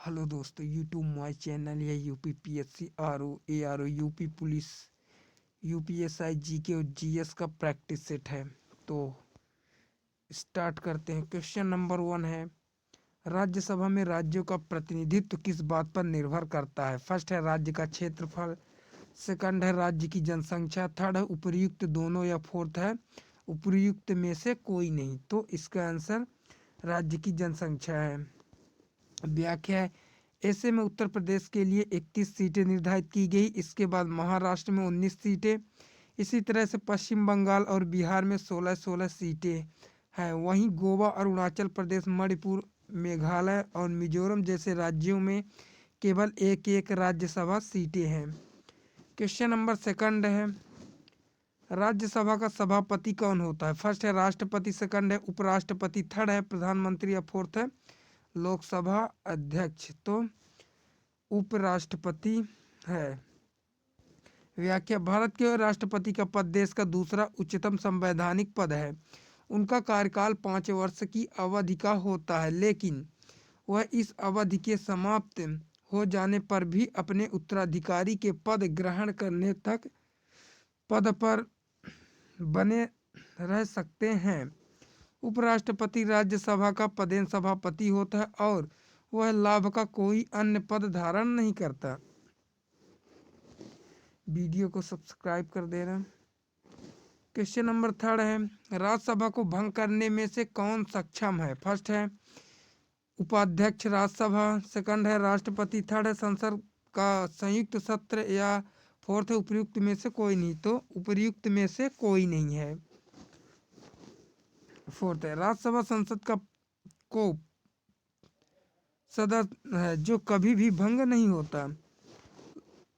Hello दोस्तों, YouTube my channel या UP PSC RO ARO UP police UPSI GK और GS का practice set है। तो स्टार्ट करते हैं। क्वेश्चन नंबर 1 है, राज्यसभा में राज्यों का प्रतिनिधित्व किस बात पर निर्भर करता है? फर्स्ट है राज्य का क्षेत्रफल, सेकंड है राज्य की जनसंख्या, थर्ड है उपर्युक्त दोनों या फोर्थ है उपर्युक्त में से कोई नहीं। तो इसका आंसर राज्य की जनसंख्या है। व्याख्या है, ऐसे में उत्तर प्रदेश के लिए 31 सीटें निर्धारित की गई। इसके बाद महाराष्ट्र में 19 सीटें, इसी तरह से पश्चिम बंगाल और बिहार में 16-16 सीटें हैं। वहीं गोवा, अरुणाचल प्रदेश, मणिपुर, मेघालय और मिजोरम जैसे राज्यों में केवल एक एक राज्यसभा सीटें हैं। क्वेश्चन नंबर सेकंड है, राज्यसभा का सभापति कौन होता है? फर्स्ट है राष्ट्रपति, सेकंड है उपराष्ट्रपति, थर्ड है प्रधानमंत्री या फोर्थ है लोकसभा अध्यक्ष। तो उपराष्ट्रपति है। व्याख्या, भारत के राष्ट्रपति का पद देश का दूसरा उच्चतम संवैधानिक पद है। उनका कार्यकाल 5 वर्ष की अवधि का होता है, लेकिन वह इस अवधि के समाप्त हो जाने पर भी अपने उत्तराधिकारी के पद ग्रहण करने तक पद पर बने रह सकते हैं। उपराष्ट्रपति राज्यसभा का पदेन सभापति होता है और वह लाभ का कोई अन्य पद धारण नहीं करता। वीडियो को सब्सक्राइब कर देना। क्वेश्चन नंबर थर्ड है, राज्यसभा को भंग करने में से कौन सक्षम है? फर्स्ट है उपाध्यक्ष राज्यसभा, सेकंड है राष्ट्रपति, थर्ड है संसद का संयुक्त सत्र या फोर्थ है उपर्युक्त में से कोई नहीं। तो उपर्युक्त में से कोई नहीं है। फोर्थ है राज्यसभा संसद का को सदस्य है जो कभी भी भंग नहीं होता,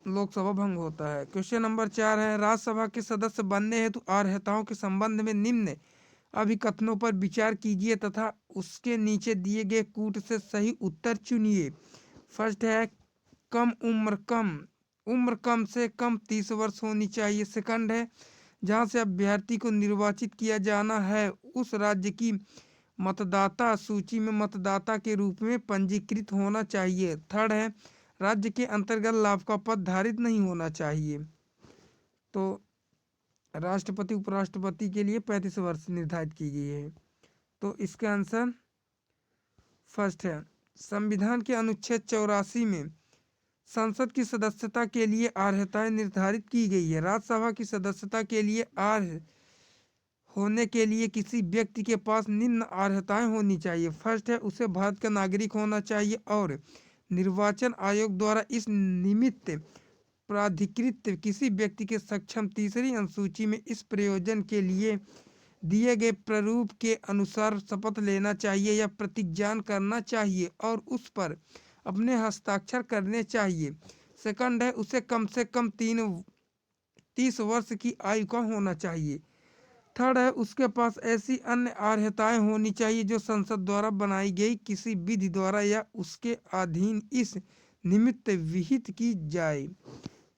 लोकसभा भंग होता है। क्वेश्चन नंबर 4 है, राज्यसभा के सदस्य बनने हेतु अर्हताओं के संबंध में निम्न अभिकथनों पर विचार कीजिए तथा उसके नीचे दिए गए कूट से सही उत्तर चुनिए। फर्स्ट है उम्र कम से कम 30 वर्ष होनी चाहिए। सेकंड है जहां से अभ्यर्थी को निर्वाचित किया जाना है उस राज्य की मतदाता सूची में मतदाता के रूप में पंजीकृत होना चाहिए। थर्ड है राज्य के अंतर्गत लाभ का पद धारित नहीं होना चाहिए। तो राष्ट्रपति उपराष्ट्रपति के लिए 35 वर्ष निर्धारित की गई है। तो इसका आंसर फर्स्ट है। संविधान के अनुच्छेद 84 में संसद की सदस्यता के लिए अर्हताएं निर्धारित की गई है। राज्यसभा की सदस्यता के लिए अर्ह होने के लिए किसी व्यक्ति के पास निम्न अर्हताएं होनी चाहिए। फर्स्ट है उसे भारत का नागरिक होना चाहिए और निर्वाचन आयोग द्वारा इस निमित्त प्राधिकृत किसी व्यक्ति के सक्षम तीसरी अनुसूची में इस प्रयोजन के लिए दिए गए प्रारूप के अनुसार शपथ लेना चाहिए या प्रतिज्ञान करना चाहिए और उस पर अपने हस्ताक्षर करने चाहिए। सेकंड है उसे कम से कम 30 वर्ष की आयु का होना चाहिए। थर्ड है उसके पास ऐसी अन्य अर्हताएं होनी चाहिए जो संसद द्वारा बनाई गई किसी विधि द्वारा या उसके अधीन इस निमित्त विहित की जाए।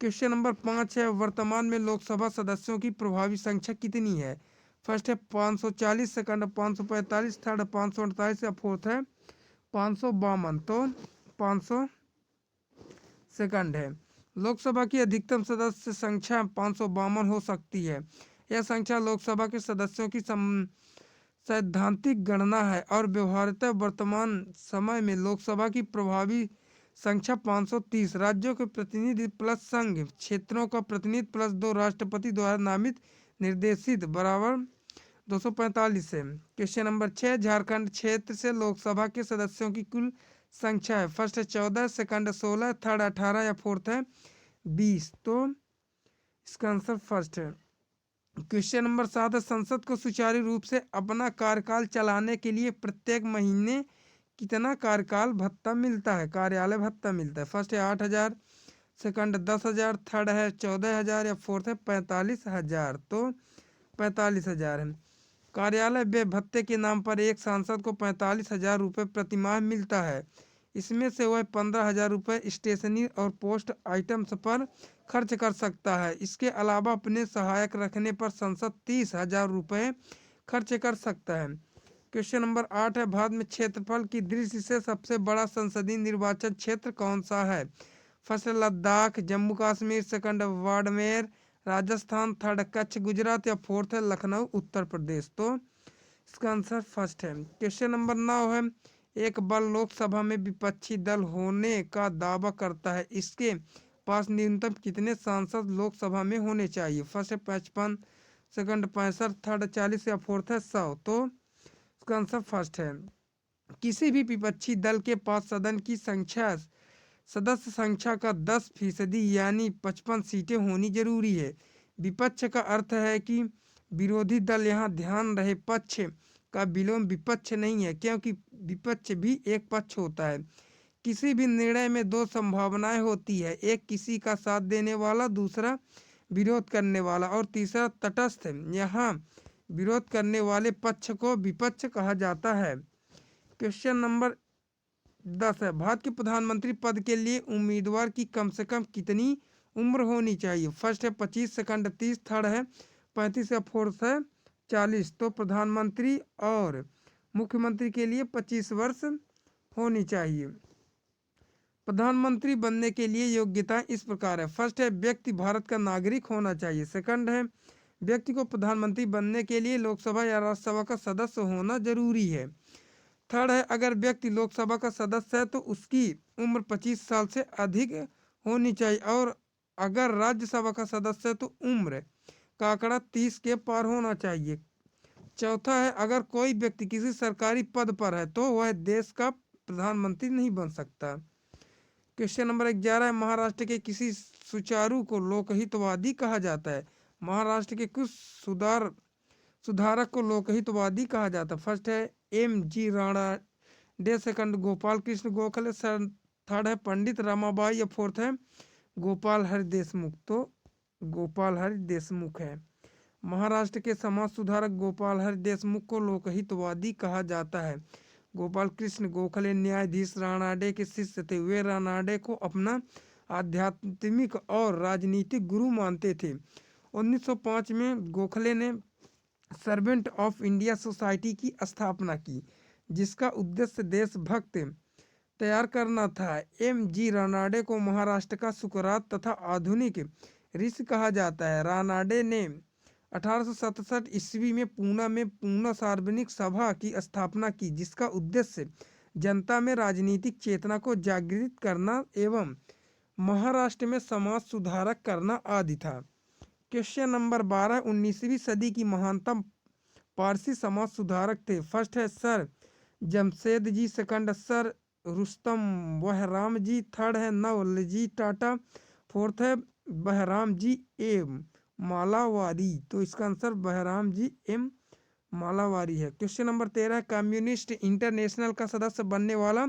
क्वेश्चन नंबर 5 है, वर्तमान में लोकसभा सदस्यों की प्रभावी संख्या कितनी है? फर्स्ट है 540, सेकंड है 545, थर्ड है 548 या फोर्थ है 552। तो 500 सेकंड है। लोकसभा की अधिकतम सदस्य संख्या 552 हो सकती है। यह संख्या लोकसभा के सदस्यों की सैद्धांतिक गणना है और व्यवहार्यतः वर्तमान समय में लोकसभा की प्रभावी संख्या 530 राज्यों के प्रतिनिधि प्लस संघ क्षेत्रों का प्रतिनिधि प्लस 2 राष्ट्रपति द्वारा नामित निर्देशित बराबर 245 है। क्वेश्चन नंबर 6, झारखंड क्षेत्र से लोकसभा के सदस्यों की कुल संख्या है। फर्स्ट है 14, सेकंड है 16, थर्ड 18 या फोर्थ है 20। तो इसका आंसर फर्स्ट है। क्वेश्चन नंबर 7 है, संसद को सुचारू रूप से अपना कार्यकाल चलाने के लिए प्रत्येक महीने कितना कार्यकाल भत्ता मिलता है, कार्यालय भत्ता मिलता है? फर्स्ट है 8,000, सेकंड 10,000, थर्ड है 14,000 या फोर्थ है 45,000। तो 45,000 है। कार्यालय व्यय भत्ते के नाम पर एक सांसद को 45,000 रुपये प्रतिमाह मिलता है। इसमें से वह 15,000 रुपये स्टेशनरी और पोस्ट आइटम्स पर खर्च कर सकता है। इसके अलावा अपने सहायक रखने पर संसद 30,000 रुपये खर्च कर सकता है। क्वेश्चन नंबर 8 है, भारत में क्षेत्रफल की दृष्टि से सबसे बड़ा संसदीय निर्वाचन क्षेत्र कौन सा है? First Ladakh, Jammu Kashmir, second Barmer Rajasthan, third Kutch Gujarat, या फोर्थ है लखनऊ उत्तर प्रदेश। तो इसका आंसर फर्स्ट है। क्वेश्चन नंबर 9 है, एक बल लोकसभा में विपक्षी दल होने का दावा करता है, इसके पास न्यूनतम कितने सांसद लोकसभा में होने चाहिए? फर्स्ट है 55, सेकंड 65, थर्ड 40, या फोर्थ है 100। तो इसका आंसर फर्स्ट है। किसी भी विपक्षी दल के पास सदन की सदस्य संख्या का 10% यानी 55 सीटें होनी जरूरी है। विपक्ष का अर्थ है कि विरोधी दल, यहाँ ध्यान रहे पक्ष का विलोम विपक्ष नहीं है, क्योंकि विपक्ष भी एक पक्ष होता है। किसी भी निर्णय में दो संभावनाएं होती है, एक किसी का साथ देने वाला, दूसरा विरोध करने वाला, और तीसरा तटस्थ। यहाँ विरोध करने वाले पक्ष को विपक्ष कहा जाता है। क्वेश्चन नंबर 10 है, भारत के प्रधानमंत्री पद के लिए उम्मीदवार की कम से कम कितनी उम्र होनी चाहिए? फर्स्ट है 25, सेकंड 30, थर्ड है 35, या फोर्थ है 40। तो प्रधानमंत्री और मुख्यमंत्री के लिए 25 वर्ष होनी चाहिए। प्रधानमंत्री बनने के लिए योग्यता इस प्रकार है। फर्स्ट है, व्यक्ति भारत का नागरिक होना चाहिए। सेकंड है, व्यक्ति को प्रधानमंत्री बनने के लिए लोकसभा या राज्यसभा का सदस्य होना जरूरी है। थर्ड है, अगर व्यक्ति लोकसभा का सदस्य है तो उसकी उम्र 25 साल से अधिक होनी चाहिए, और अगर राज्यसभा का सदस्य है तो उम्र का आंकड़ा 30 के पार होना चाहिए। चौथा है, अगर कोई व्यक्ति किसी सरकारी पद पर है तो वह देश का प्रधानमंत्री नहीं बन सकता। क्वेश्चन नंबर 11 है, महाराष्ट्र के किसी सुचारू को लोकहितवादी कहा जाता है? महाराष्ट्र के कुछ सुधारक को लोकहितवादी कहा जाता है। फर्स्ट है M.G. Ranade, second Gopal Krishna Gokhale, third है पंडित रमाबाई, या फोर्थ है गोपाल हरि देशमुख। तो गोपाल हरि देशमुख है। महाराष्ट्र के समाज सुधारक गोपाल हरि देशमुख को लोकहितवादी कहा जाता है। गोपाल कृष्ण गोखले न्यायाधीश राणाडे के शिष्य थे। वे राणाडे को अपना आध्यात्मिक और राजनीतिक गुरु मानते थे। 1905 में गोखले ने सर्वेंट ऑफ इंडिया सोसाइटी की स्थापना की, जिसका उद्देश्य देशभक्त तैयार करना था। M.G. रानाडे को महाराष्ट्र का सुकरात तथा आधुनिक ऋषि कहा जाता है। रानाडे ने 1867 ईस्वी में पूना सार्वजनिक सभा की स्थापना की, जिसका उद्देश्य जनता में राजनीतिक चेतना को जागृत करना एवं महाराष्ट्र में समाज सुधारक करना आदि था। क्वेश्चन नंबर 12, 19वीं सदी की महानतम पारसी समाज सुधारक थे। फर्स्ट है sir Jamshed ji, second sir Rustam Bahram जी, थर्ड है नवलजी टाटा, फोर्थ है बहराम जी एम मालावारी। तो इसका आंसर बहराम जी एम मालावारी है। क्वेश्चन नंबर 13, कम्युनिस्ट इंटरनेशनल का सदस्य बनने वाला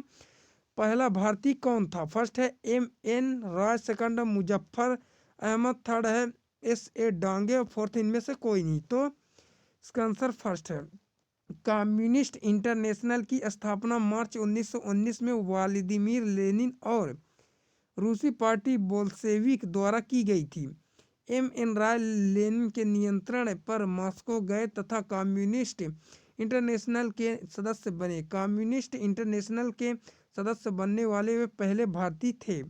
पहला भारतीय कौन था? फर्स्ट है M.N. राय, सेकंड है मुजफ्फर अहमद, थर्ड है S.A. डांगे, फोर्थ इनमें से कोई नहीं। तो इसका आंसर फर्स्ट है। कम्युनिस्ट इंटरनेशनल की स्थापना मार्च 1919 में व्लादिमीर लेनिन और रूसी पार्टी बोल्शेविक द्वारा की गई थी। M.N. राय लेनिन के नियंत्रण पर मॉस्को गए तथा कम्युनिस्ट इंटरनेशनल के सदस्य बने। कम्युनिस्ट इंटरनेशनल के सदस्य बनने वाले वे पहले भारतीय थे।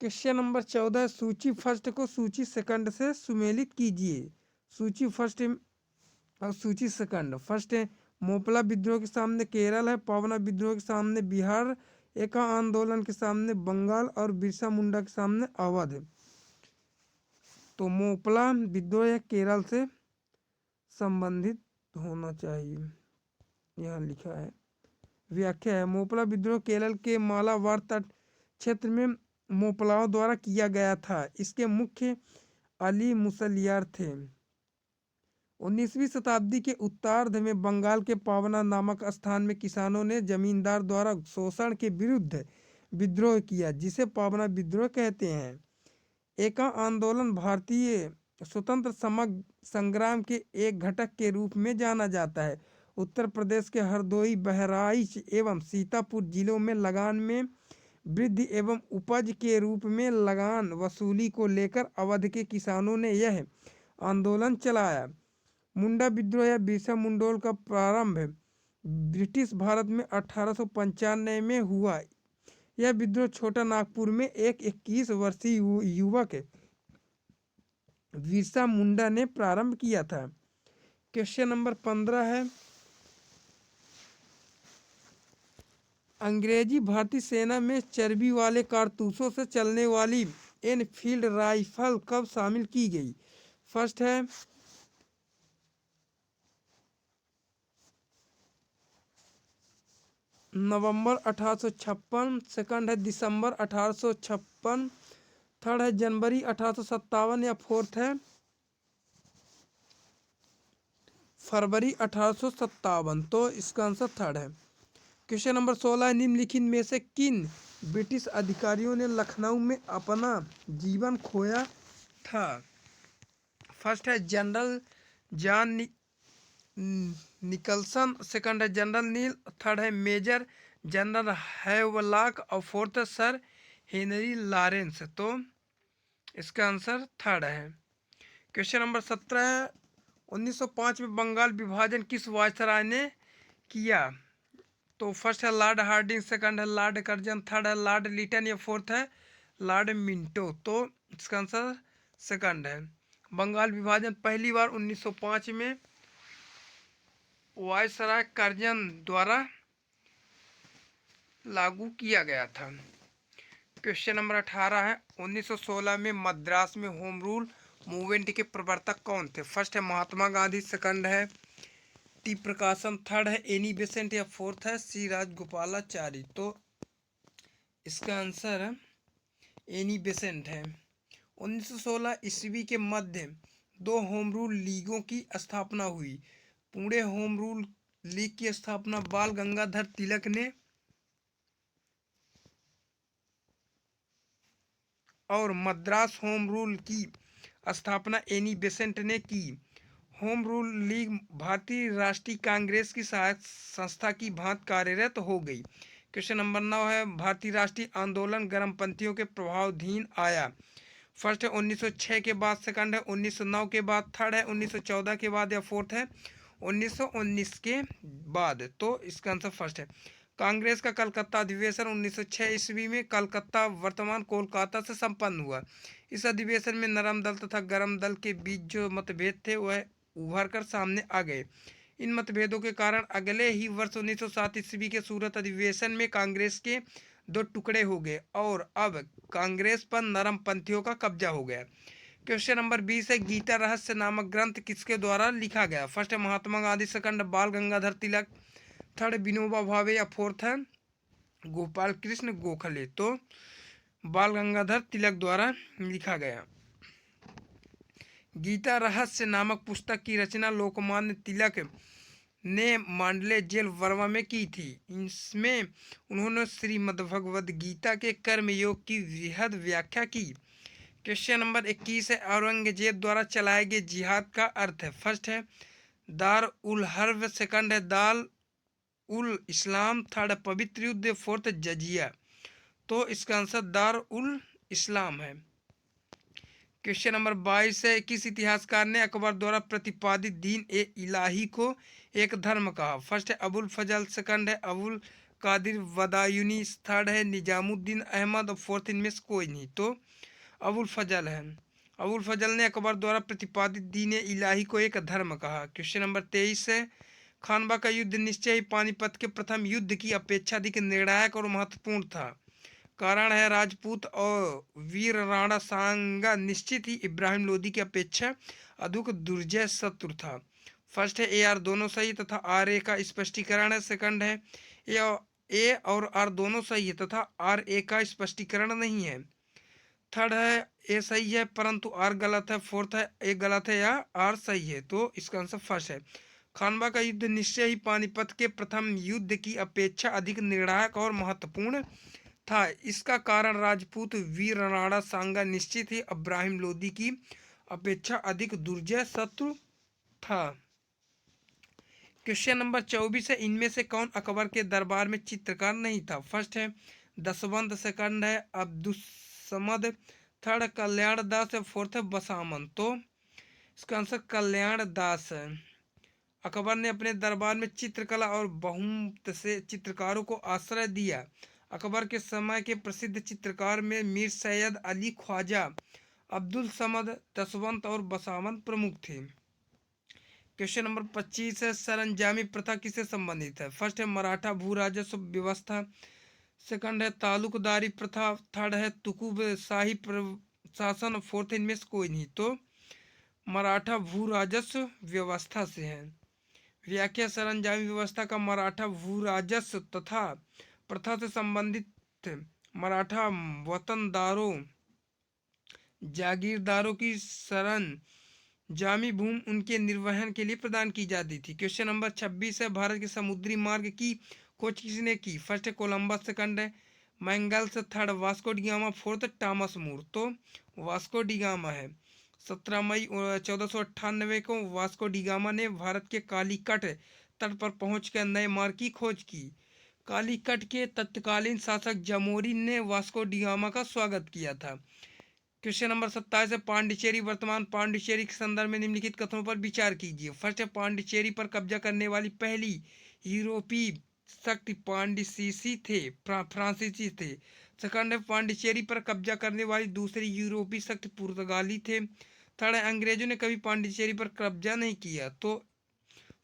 क्वेश्चन नंबर 14, सूची फर्स्ट को सूची सेकंड से सुमेलित कीजिए। सूची फर्स्ट और सूची सेकंड। फर्स्ट है मोपला विद्रोह के सामने केरल है, पावना विद्रोह के सामने बिहार, एका आंदोलन के सामने बंगाल, और बिरसा मुंडा के सामने अवध है। तो मोपला विद्रोह या केरल से संबंधित होना चाहिए, यहाँ लिखा है। व्याख्या है, मोपला विद्रोह केरल के मालाबार तट क्षेत्र में मोपलाओं द्वारा किया गया था। इसके मुख्य अली मुसलियार थे। 19वीं शताब्दी के उत्तरार्ध में बंगाल के पावना नामक स्थान में किसानों ने जमींदार द्वारा शोषण के विरुद्ध विद्रोह किया, जिसे पावना विद्रोह कहते हैं। एका आंदोलन भारतीय स्वतंत्र संग्राम के एक घटक के रूप में जाना जाता है। उत्तर प्रदेश के हरदोई, बहराइच एवं सीतापुर जिलों में लगान में वृद्धि एवं उपज के रूप में लगान वसूली को लेकर अवध के किसानों ने यह आंदोलन चलाया। मुंडा विद्रोह या बिरसा मुंडोल का प्रारंभ ब्रिटिश भारत में 1895 में हुआ। यह विद्रोह छोटा नागपुर में एक 21 वर्षीय युवक बिरसा मुंडा ने प्रारंभ किया था। क्वेश्चन नंबर 15 है, अंग्रेजी भारतीय सेना में चर्बी वाले कारतूसों से चलने वाली एनफील्ड राइफल कब शामिल की गई? फर्स्ट है नवंबर 1856, सेकंड है दिसंबर 1856, थर्ड है जनवरी 1857 या फोर्थ है फरवरी 1857। तो इसका आंसर थर्ड है। क्वेश्चन नंबर 16 है, निम्नलिखित में से किन ब्रिटिश अधिकारियों ने लखनऊ में अपना जीवन खोया था? फर्स्ट है जनरल जॉन निकलसन, सेकंड है जनरल नील, थर्ड है मेजर जनरल हैवलॉक और फोर्थ है सर हेनरी लॉरेंस। तो इसका आंसर थर्ड है। क्वेश्चन नंबर 17 है, 1905 में बंगाल विभाजन किस वायसराय ने किया? तो फर्स्ट है लॉर्ड हार्डिंग, सेकंड है लॉर्ड कर्जन, थर्ड है लॉर्ड लिटन या फोर्थ है लॉर्ड मिंटो। तो इसका आंसर सेकंड है। बंगाल विभाजन पहली बार 1905 में वायसराय कर्जन द्वारा लागू किया गया था। क्वेश्चन नंबर 18 है, 1916 में मद्रास में होम रूल मूवमेंट के प्रवर्तक कौन थे? फर्स्ट है महात्मा गांधी, सेकंड है टी प्रकाशम, थर्ड है एनी बेसेंट या फोर्थ है सी राजगोपालाचारी। तो इसका आंसर एनी बेसेंट है। 1916 ईस्वी के मध्य दो होम रूल लीगों की स्थापना हुई। पुणे होम रूल लीग की स्थापना बाल गंगाधर तिलक ने और मद्रास होम रूल की स्थापना एनी बेसेंट ने की। होम रूल लीग भारतीय राष्ट्रीय कांग्रेस की सहायक संस्था की भांति कार्यरत हो गई। क्वेश्चन नंबर 9 है, भारतीय राष्ट्रीय आंदोलन गर्मपंथियों के प्रभावाधीन आया। फर्स्ट है 1906 के बाद, सेकंड है 1909 के बाद, थर्ड है 1914 के बाद या फोर्थ है 1919 के बाद। तो इसका आंसर फर्स्ट है। कांग्रेस का कलकत्ता अधिवेशन 1906 ईस्वी में कलकत्ता वर्तमान कोलकाता से संपन्न हुआ। इस अधिवेशन में नरम दल तथा गरम दल के बीच जो मतभेद थे वह उभर कर सामने आ गए। इन मतभेदों के कारण अगले ही वर्ष 1907 ईस्वी के सूरत अधिवेशन में कांग्रेस के दो टुकड़े हो गए और अब कांग्रेस पर नरम पंथियों का कब्जा हो गया। क्वेश्चन नंबर 20 है, गीता रहस्य नामक ग्रंथ किसके द्वारा लिखा गया? फर्स्ट है महात्मा गांधी, सेकंड बाल गंगाधर तिलक, थर्ड विनोबा भावे या फोर्थ है गोपाल कृष्ण गोखले। तो बाल गंगाधर तिलक द्वारा लिखा गया। गीता रहस्य नामक पुस्तक की रचना लोकमान्य तिलक ने मांडले जेल वर्मा में की थी। इसमें उन्होंने श्रीमद्भगवद गीता के कर्म योग की वृहद व्याख्या की। क्वेश्चन नंबर 21 है, औरंगजेब द्वारा चलाए गए जिहाद का अर्थ है? फर्स्ट है दार उल हर्ब, सेकंड है दाल उल इस्लाम, थर्ड है पवित्र युद्ध, फोर्थ जजिया। तो इसका आंसर दार उल इस्लाम है। क्वेश्चन नंबर 22 है, किस इतिहासकार ने अकबर द्वारा प्रतिपादित दीन ए इलाही को एक धर्म कहा? फर्स्ट है अबुल फजल, सेकंड है अबुल कादिर बदायूनी, थर्ड है निजामुद्दीन अहमद और फोर्थ इनमें से कोई नहीं। तो अबुल फजल है। अबुल फजल ने अकबर द्वारा प्रतिपादित दीन ए इलाही को एक धर्म कहा। क्वेश्चन नंबर 23 है, खानवा का युद्ध निश्चय ही पानीपत के प्रथम युद्ध की अपेक्षा अधिक निर्णायक और महत्वपूर्ण था। कारण है राजपूत और वीर राणा सांगा निश्चित ही इब्राहिम लोदी की अपेक्षा अधिक दुर्जय शत्रु था। फर्स्ट है AR दोनों सही तथा RA का स्पष्टीकरण है, सेकंड है A और R दोनों सही है तथा RA का स्पष्टीकरण नहीं है, थर्ड है A सही है परंतु R गलत है, फोर्थ है A गलत है या R सही है। तो इसका आंसर फर्स्ट है। खानवा का युद्ध निश्चय ही पानीपत के प्रथम युद्ध की अपेक्षा अधिक निर्णायक और महत्वपूर्ण था। इसका कारण राजपूत वीर राणा सांगा निश्चित ही इब्राहिम लोदी की अपेक्षा अधिक दुर्जय शत्रु था। क्वेश्चन नंबर 24 है, इनमें से कौन अकबर के दरबार में चित्रकार नहीं था? फर्स्ट है दसवंत, सेकंड है अब्दुस्समद, थर्ड कल्याण दास, फोर्थ है बसामन। तो इसका आंसर कल्याण दास है। अकबर ने अपने दरबार में चित्रकला और बहुत से चित्रकारों को आश्रय दिया। अकबर के समय के प्रसिद्ध चित्रकार में मीर सैयद अली ख्वाजा, अब्दुल समद, दसवंत और बसावंत प्रमुख थे। क्वेश्चन नंबर 25 है, सरंजामी प्रथा किससे संबंधित है? फर्स्ट है मराठा भू राजस्व व्यवस्था, सेकंड है तालुकदारी प्रथा, थर्ड है तुकुब शाही प्रशासन, फोर्थ इनमें से कोई नहीं। तो मराठा भू राजस्व व्यवस्था से है। व्याख्या, सरंजामी व्यवस्था का मराठा भू राजस्व तथा प्रथा से संबंधित मराठा वतनदारों जागीरदारों की सरंजामी भूमि उनके निर्वहन के लिए प्रदान की जाती थी। क्वेश्चन नंबर 26 है, भारत के समुद्री मार्ग की खोज किसने की? फर्स्ट है कोलंबस, सेकंड है Magellan, third Vasco da Gama, fourth Thomas More. तो वास्को डिगामा है। 17 मई 1498 को वास्को डिगामा ने भारत के कालीकट तट पर पहुंचकर नए मार्ग की खोज की। कालीकट के तत्कालीन शासक जमोरिन ने वास्को डिगामा का स्वागत किया था। क्वेश्चन नंबर 27 है, पांडिचेरी वर्तमान पांडिचेरी के संदर्भ में निम्नलिखित कथनों पर विचार कीजिए। फर्स्ट है पांडिचेरी पर कब्जा करने वाली पहली यूरोपीय शक्ति पांडिसीसी थे, फ्रांसीसी थे। सेकंड है पांडिचेरी पर कब्जा करने वाली दूसरी यूरोपीय शक्ति पुर्तगाली थे। थर्ड है अंग्रेजों ने कभी पांडिचेरी पर कब्जा नहीं किया। तो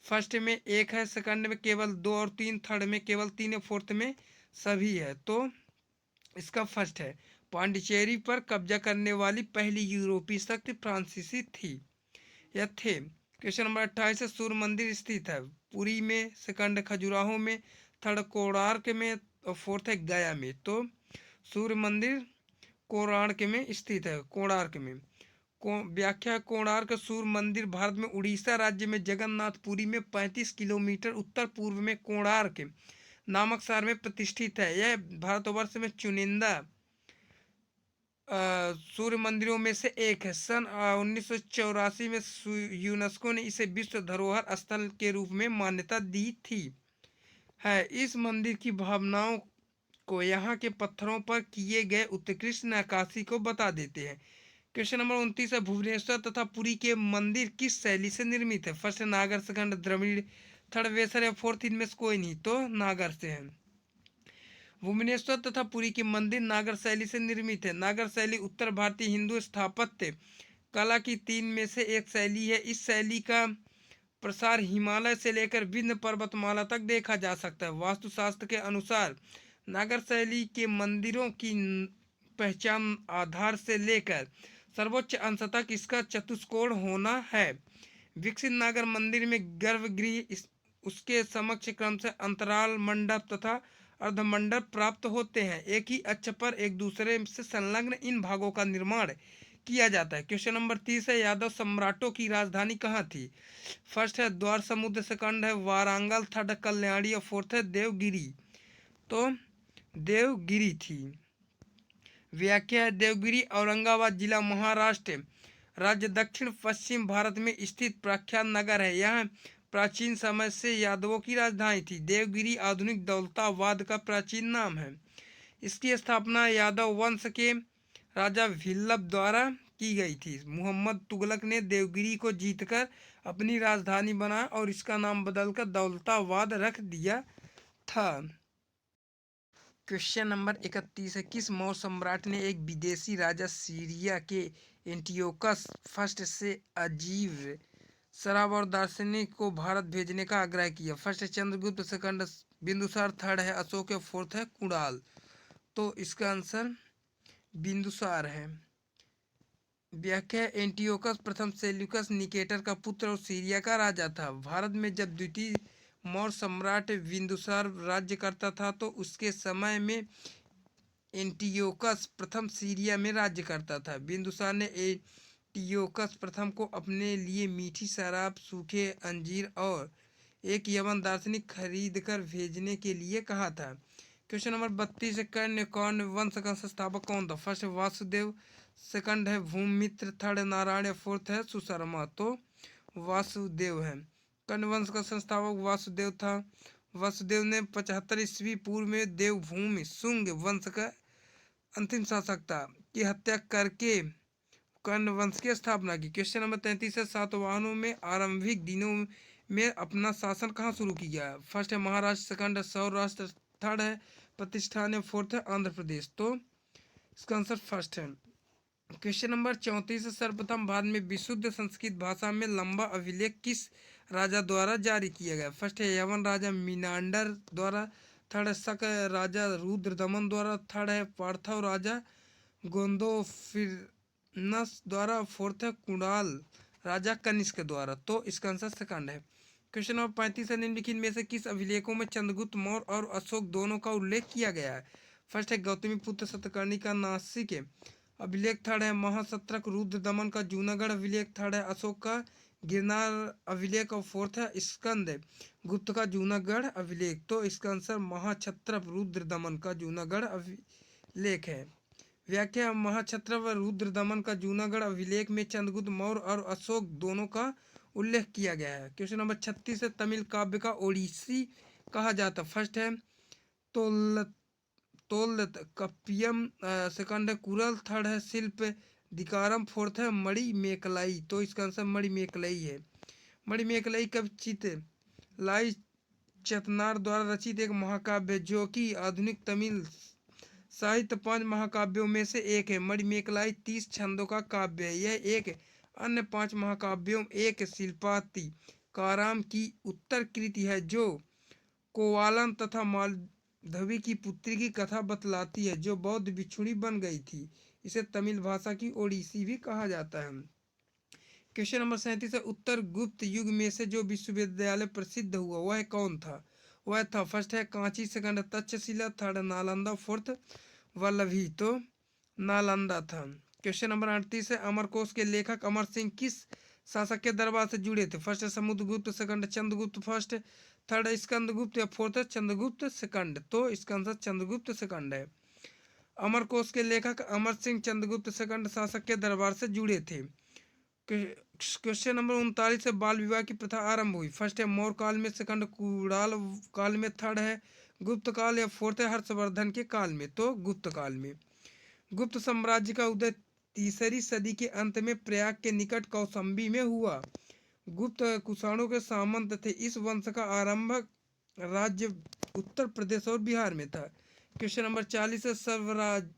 फर्स्ट में एक है, सेकंड में केवल 2 और 3, थर्ड में केवल 3 और फोर्थ में सभी है। तो इसका फर्स्ट है, पांडिचेरी पर कब्जा करने वाली पहली यूरोपीय शक्ति फ्रांसीसी थी या थे। क्वेश्चन नंबर 28 है, सूर्य मंदिर स्थित है पुरी में, सेकंड खजुराहो में, थर्ड कोणार्क में और फोर्थ है गया में। तो सूर्य मंदिर कोणार्क में स्थित है, कोणार्क में। व्याख्या, कोणार्क सूर्य मंदिर भारत में उड़ीसा राज्य में जगन्नाथपुरी में 35 किलोमीटर उत्तर पूर्व में कोणार्क नामक शहर में प्रतिष्ठित है। यह भारतवर्ष में चुनिंदा सूर्य मंदिरों में से एक है। सन 1984 में यूनेस्को ने इसे विश्व धरोहर स्थल के रूप में मान्यता दी थी। है इस मंदिर की भावनाओं को यहाँ के पत्थरों पर किए गए उत्कृष्ट नक्काशी को बता देते हैं। क्वेश्चन नंबर 29 है, भुवनेश्वर तथा पुरी के मंदिर किस शैली से निर्मित है? फर्स्ट नागर, सेकंड द्रविड़, थर्ड वेसर या फोर्थ इनमें से कोई नहीं। तो नागर से है। भुवनेश्वर तथा पुरी के मंदिर नागर शैली से निर्मित है। नागर शैली उत्तर भारतीय हिंदू स्थापत्य कला की 3 में से एक शैली है। इस शैली का प्रसार हिमालय से लेकर विंध्य पर्वतमाला तक देखा जा सकता है। वास्तुशास्त्र के अनुसार नागर शैली के मंदिरों की पहचान आधार से लेकर सर्वोच्च अंश तक इसका चतुष्कोण होना है। विकसित नागर मंदिर में गर्भगृह उसके समक्ष क्रम से अंतराल मंडप तथा अर्धमंडप प्राप्त होते हैं। एक ही अक्ष पर एक दूसरे से संलग्न इन भागों का निर्माण किया जाता है। क्वेश्चन नंबर 30 है, यादव सम्राटों की राजधानी कहाँ थी? फर्स्ट है द्वार समुद्र, सेकंड है वारांगल, थर्ड कल्याणी और फोर्थ है देवगिरी। तो देवगिरी थी। व्याख्या है, देवगिरी औरंगाबाद जिला महाराष्ट्र राज्य दक्षिण पश्चिम भारत में स्थित प्रख्यात नगर है। यह प्राचीन समय से यादवों की राजधानी थी। देवगिरी आधुनिक दौलताबाद का प्राचीन नाम है। इसकी स्थापना यादव वंश के राजा भिल्लभ द्वारा की गई थी। मोहम्मद तुगलक ने देवगिरी को जीतकर अपनी राजधानी बनाया और इसका नाम बदलकर दौलताबाद रख दिया था। क्वेश्चन नंबर 31 है, किस मौर्य सम्राट ने एक विदेशी राजा सीरिया के एंटियोकस फर्स्ट से अजीब शराब और दार्शनिक को भारत भेजने का आग्रह किया? फर्स्ट है चंद्रगुप्त, सेकंड बिंदुसार, थर्ड है अशोक, फोर्थ है कुणाल। तो इसका आंसर बिंदुसार है। व्याख्या, एंटियोकस प्रथम सेल्यूकस निकेटर का पुत्र और सीरिया का राजा था। भारत में जब द्वितीय मौर्य सम्राट बिंदुसार राज्य करता था तो उसके समय में एंटियोकस प्रथम सीरिया में राज्य करता था। बिंदुसार ने एंटियोकस प्रथम को अपने लिए मीठी शराब, सूखे अंजीर और एक यवन दार्शनिक खरीद कर भेजने के लिए कहा था। क्वेश्चन नंबर 32 है, कौन वंश का संस्थापक कौन था? फर्स्ट वासुदेव, सेकंड है भूमित्र, थर्ड नारायण, फोर्थ है सुशर्मा। तो वासुदेव है। कर्ण वंश का संस्थापक वासुदेव था। वासुदेव ने 75 ईस्वी पूर्व में देवभूमि शुंग वंश का अंतिम शासक था की हत्या करके कर्ण वंश की स्थापना की। क्वेश्चन नंबर 33 है, सातवाहनों में आरंभिक दिनों में अपना शासन कहाँ शुरू किया? फर्स्ट है महाराष्ट्र, सेकंड है सौराष्ट्र, थर्ड है प्रतिष्ठान या फोर्थ है आंध्र प्रदेश। तो इसका आंसर फर्स्ट है। क्वेश्चन नंबर 34 है, सर्वप्रथम भारत में विशुद्ध संस्कृत भाषा में लंबा अभिलेख किस राजा द्वारा जारी किया गया? फर्स्ट है यवन राजा मीनांडर द्वारा, थर्ड है शक राजा रुद्रदमन द्वारा, थर्ड है पार्थव राजा गोंदोफिरनस द्वारा, फोर्थ है कुणाल राजा कनिष्क द्वारा। तो इसका आंसर सेकंड है। क्वेश्चन नंबर 35 है, निम्नलिखित में से किस अभिलेखों में चंद्रगुप्त मौर्य और अशोक दोनों का उल्लेख किया गया है? फर्स्ट है गौतमी पुत्र सतकर्णी का नासिक अभिलेख, थर्ड है महासत्रक रुद्रदमन का जूनागढ़ अभिलेख, थर्ड है अशोक का गिरनार अभिलेख और फोर्थ है स्कंद गुप्त का जूनागढ़ अभिलेख। तो इसका आंसर महाक्षत्रप रुद्रदमन का जूनागढ़ अभिलेख है। व्याख्या, महाक्षत्रप रुद्रदमन का जूनागढ़ अभिलेख में चंद्रगुप्त मौर्य और अशोक दोनों का उल्लेख किया गया है। क्वेश्चन नंबर 36 है, तमिल काव्य का ओडिसी कहा जाता? फर्स्ट है तोल तोल कप्पियम, सेकंड है कुरल, थर्ड है शिल्प दिकारम, फोर्थ है मणि मेकलाई। तो इसका आंसर मणि मेकलाई है। मणि मेकलाई कवचित लाई चेतनार द्वारा रचित एक महाकाव्य है जो कि आधुनिक तमिल साहित्य 5 महाकाव्यों में से एक है। मणिमेकलाई 30 छंदों का काव्य है। यह एक अन्य 5 महाकाव्यों एक शिल्पाति काराम की उत्तर कृति है जो कोवालम तथा मालधवी की पुत्री की कथा बतलाती है जो बौद्ध भिक्षुणी बन गई थी। इसे तमिल भाषा की ओडिसी भी कहा जाता है। क्वेश्चन नंबर 37 है, उत्तर गुप्त युग में से जो विश्वविद्यालय प्रसिद्ध हुआ वह कौन था? वह था फर्स्ट है कांची, सेकंड है तक्षशिला, थर्ड नालंदा, फोर्थ वल्लभी। तो नालंदा था। क्वेश्चन नंबर 38 है, अमरकोश के लेखक अमर सिंह किस शासक के दरबार से जुड़े थे? फर्स्ट है समुद्रगुप्त, सेकंड है चंद्रगुप्त फर्स्ट, थर्ड है स्कंदगुप्त या फोर्थ है चंद्रगुप्त सेकंड। तो इसका आंसर चंद्रगुप्त सेकंड है। अमरकोश के लेखक अमर सिंह चंद्रगुप्त सेकंड शासक के दरबार से जुड़े थे। क्वेश्चन नंबर 39 से बाल विवाह की प्रथा आरंभ हुई? फर्स्ट है मौर्य काल में, सेकंड कुणाल काल में, थर्ड है गुप्त काल या फोर्थ है हर्षवर्धन के काल में। तो गुप्त काल में। गुप्त साम्राज्य का उदय 3री सदी के अंत में प्रयाग के निकट कौसंबी में हुआ। गुप्त कुषाणों के सामंत थे। इस वंश का आरंभक राज्य उत्तर प्रदेश और बिहार में था। क्वेश्चन नंबर 40 है, सर्वराज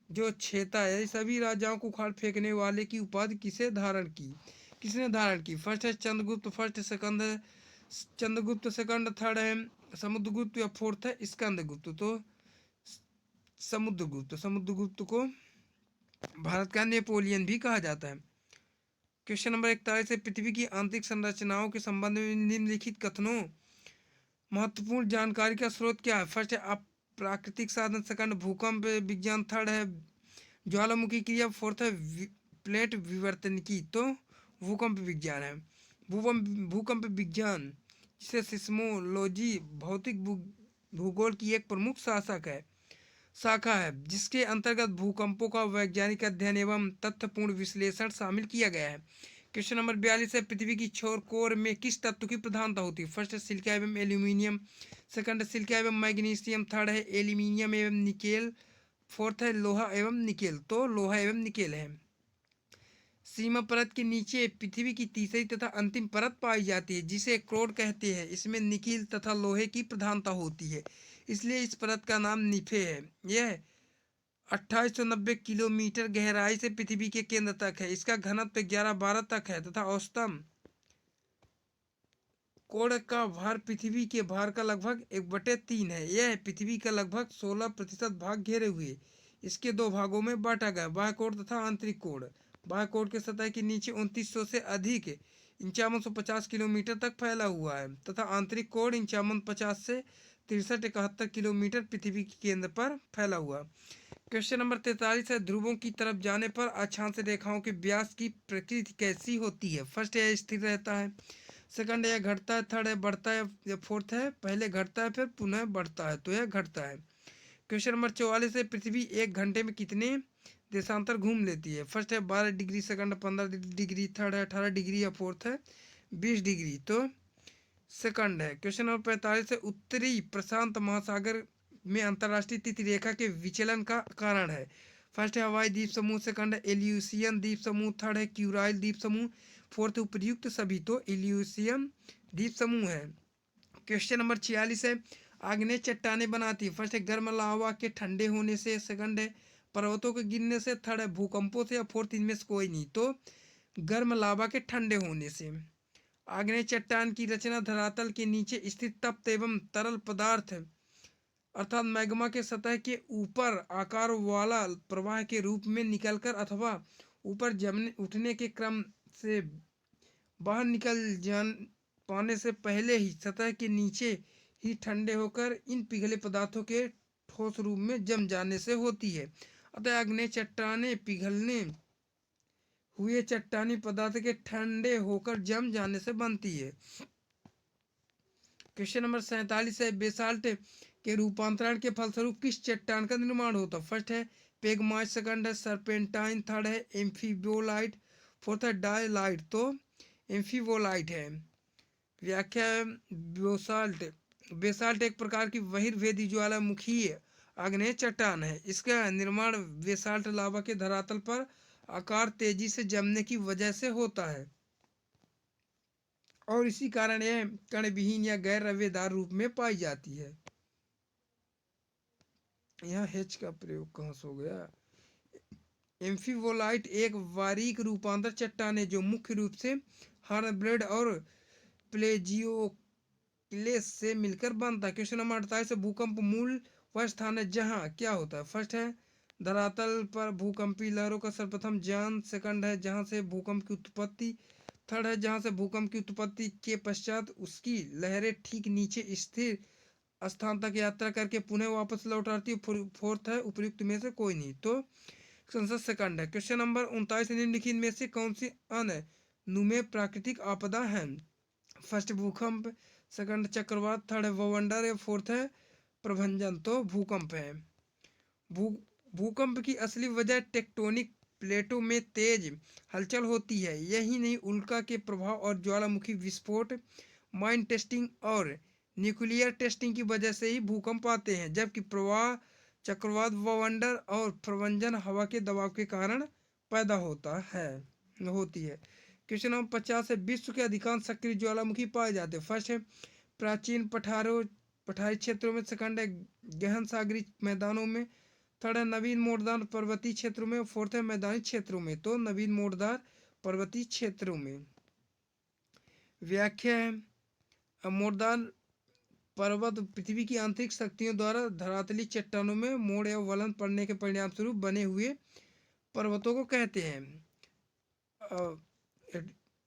जो छेता है सभी राजाओं को उखाड़ फेंकने वाले की उपाधि किसने धारण की? फर्स्ट है चंद्रगुप्त फर्स्ट, सेकंड है चंद्रगुप्त सेकंड, थर्ड है समुद्रगुप्त या फोर्थ है स्कंदगुप्त। तो समुद्रगुप्त को भारत का नेपोलियन भी कहा जाता है। क्वेश्चन नंबर 41 है, पृथ्वी की आंतरिक संरचनाओं के संबंध में निम्नलिखित कथनों महत्वपूर्ण जानकारी का स्रोत क्या है? फर्स्ट है प्राकृतिक साधन, सेकंड भूकंप विज्ञान, थर्ड है ज्वालामुखी क्रिया, फोर्थ है प्लेट विवर्तनिकी। तो भूकंप विज्ञान है। भूकंप विज्ञान जिसे सिस्मोलॉजी भौतिक भूगोल की एक प्रमुख शाखा है जिसके अंतर्गत भूकंपों का वैज्ञानिक अध्ययन एवं तथ्यपूर्ण विश्लेषण शामिल किया गया है। क्वेश्चन नंबर 42 है, पृथ्वी की छोर कोर में किस तत्व की प्रधानता होती है? फर्स्ट है सिलिका एवं एल्यूमिनियम, सेकंड है सिलिका एवं मैग्नीशियम, थर्ड है एल्यूमिनियम एवं निकेल, फोर्थ है लोहा एवं निकेल। तो लोहा एवं निकेल है। सीमा परत के नीचे पृथ्वी की तीसरी तथा अंतिम परत पाई जाती है जिसे क्रोड कहते हैं। इसमें निकेल तथा लोहे की प्रधानता होती है, इसलिए इस परत का नाम निफे है। यह 2890 किलोमीटर गहराई से पृथ्वी के केंद्र तक है। इसका घनत्व 11-12 तक है तथा औसतन कोण का भार पृथ्वी के भार का लगभग 1/3 है। यह पृथ्वी का लगभग 16% भाग घेरे हुए इसके 2 भागों में बांटा गया, बाह्य कोण तथा आंतरिक कोण। बाह्य कोण के सतह के नीचे 2900 से अधिक 5150 किलोमीटर तक फैला हुआ है तथा आंतरिक कोण 5150 से 6371 किलोमीटर पृथ्वी के केंद्र पर फैला हुआ। क्वेश्चन नंबर 43 है, ध्रुवों की तरफ जाने पर अक्षांश रेखाओं के व्यास की प्रकृति कैसी होती है? फर्स्ट है स्थिर रहता है, सेकंड है घटता है, थर्ड है बढ़ता है या फोर्थ है पहले घटता है फिर पुनः बढ़ता है। तो यह घटता है। क्वेश्चन नंबर 44 है, पृथ्वी 1 घंटे में कितने देशांतर घूम लेती है? फर्स्ट है 12 डिग्री, सेकंड 15 डिग्री, थर्ड है 18 डिग्री या फोर्थ है 20 डिग्री। तो सेकंड है। क्वेश्चन नंबर 45 है, उत्तरी प्रशांत महासागर में अंतर्राष्ट्रीय तिथि रेखा के विचलन का कारण है? फर्स्ट है हवाई द्वीप समूह, सेकंड है एल्यूसियन द्वीप समूह, थर्ड है क्यूराइल द्वीप समूह, फोर्थ उपर्युक्त सभी तो एल्यूसियन द्वीप समूह है। क्वेश्चन नंबर 46 है आग्नेय चट्टाने बनाती है। फर्स्ट है गर्म लावा के ठंडे होने से, सेकंड है पर्वतों के गिरने से, थर्ड है भूकंपों से, या फोर्थ इनमें से कोई नहीं। तो गर्म लावा के ठंडे होने से। आग्नेय चट्टान की रचना धरातल के नीचे स्थित तप्त एवं तरल पदार्थ अर्थात मैग्मा के सतह के ऊपर आकार वाला प्रवाह के रूप में निकलकर अथवा ऊपर जमने उठने के क्रम से बाहर निकल जान पाने से पहले ही सतह के नीचे ही ठंडे होकर इन पिघले पदार्थों के ठोस रूप में जम जाने से होती है। अतः आग्नेय चट्टाने पिघलने हुए चट्टानी पदार्थ के ठंडे होकर जम जाने से बनती है। क्वेश्चन नंबर 47 है बेसाल्ट के रूपांतरण के फलस्वरूप किस चट्टान का निर्माण होता है। फर्स्ट है पेगमाइट, सेकंड है सर्पेंटाइन, थर्ड है एम्फीबोलाइट, फोर्थ है डायलाइट। तो एम्फीबोलाइट है। व्याख्या है बेसाल्ट। बेसाल्ट एक प्रकार की बहिर्वेदी ज्वालामुखी आग्नेय चट्टान है। इसका निर्माण बेसाल्ट लावा के धरातल पर आकार तेजी से जमने की वजह से होता है और इसी कारण यह कणविहीन या गैर रवेदार रूप में पाई जाती है। यहाँ हेच का प्रयोग कहाँ से हो गया। एम्फीबोलाइट एक बारीक रूपांतर चट्टान है जो मुख्य रूप से हॉर्नब्लेड और प्लेजियोक्लेस से मिलकर बनता है। क्वेश्चन नंबर 48 भूकंप मूल वह स्थान है जहाँ क्या होता है। फर्स्ट है धरातल पर भूकंपी लहरों का सर्वप्रथम ज्ञान, सेकंड है जहाँ से भूकंप की उत्पत्ति, थर्ड है जहाँ से भूकंप की उत्पत्ति के पश्चात उसकी लहरें ठीक नीचे स्थिर स्थान तक यात्रा करके पुनः वापस लौट आती है, फोर्थ है उपयुक्त में से कोई नहीं। तो संसद सेकंड है। क्वेश्चन नंबर 39 निम्नलिखित में से कौन सी अनुमेय प्राकृतिक आपदा है। फर्स्ट भूकंप, सेकंड चक्रवात, थर्ड है वावंडर, या फोर्थ है प्रभंजन। तो भूकंप है। भूकंप की असली वजह टेक्टोनिक प्लेटों में तेज हलचल होती है। यही नहीं उल्का के प्रभाव और ज्वालामुखी विस्फोट, माइन टेस्टिंग और न्यूक्लियर टेस्टिंग की वजह से ही भूकंप आते हैं, जबकि प्रवाह चक्रवात वावंडर और प्रवंजन हवा के दबाव के कारण पैदा होती है। क्वेश्चन नंबर 50 है विश्व के अधिकांश सक्रिय ज्वालामुखी पाए जाते हैं। फर्स्ट है प्राचीन पठारी क्षेत्रों में, सेकंड है गहन सागरी मैदानों में, थर्ड है नवीन मोड़दार पर्वतीय क्षेत्रों में, फोर्थ है मैदानी क्षेत्रों में। तो नवीन मोड़दार पर्वतीय क्षेत्रों में। व्याख्या है मोड़दार पर्वत पृथ्वी की आंतरिक शक्तियों द्वारा धरातली चट्टानों में मोड़ या वलन पड़ने के परिणाम स्वरूप बने हुए पर्वतों को कहते हैं।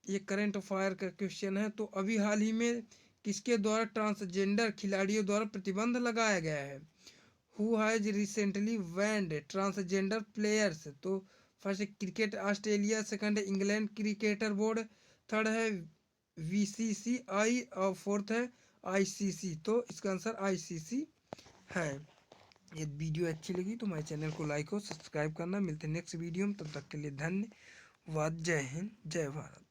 ये करंट अफेयर का क्वेश्चन है। तो अभी हाल ही में किसके द्वारा ट्रांसजेंडर खिलाड़ियों द्वारा प्रतिबंध लगाया गया है। Who has recently band transgender players. तो फर्स्ट क्रिकेट ऑस्ट्रेलिया, सेकंड है इंग्लैंड क्रिकेटर बोर्ड, थर्ड है बीसीसीआई और फोर्थ है आईसीसी। तो इसका आंसर आईसीसी है। ये वीडियो अच्छी लगी तो हमारे चैनल को लाइक और सब्सक्राइब करना। मिलते हैं नेक्स्ट वीडियो में, तब तक के लिए धन्यवाद। जय हिंद, जय भारत।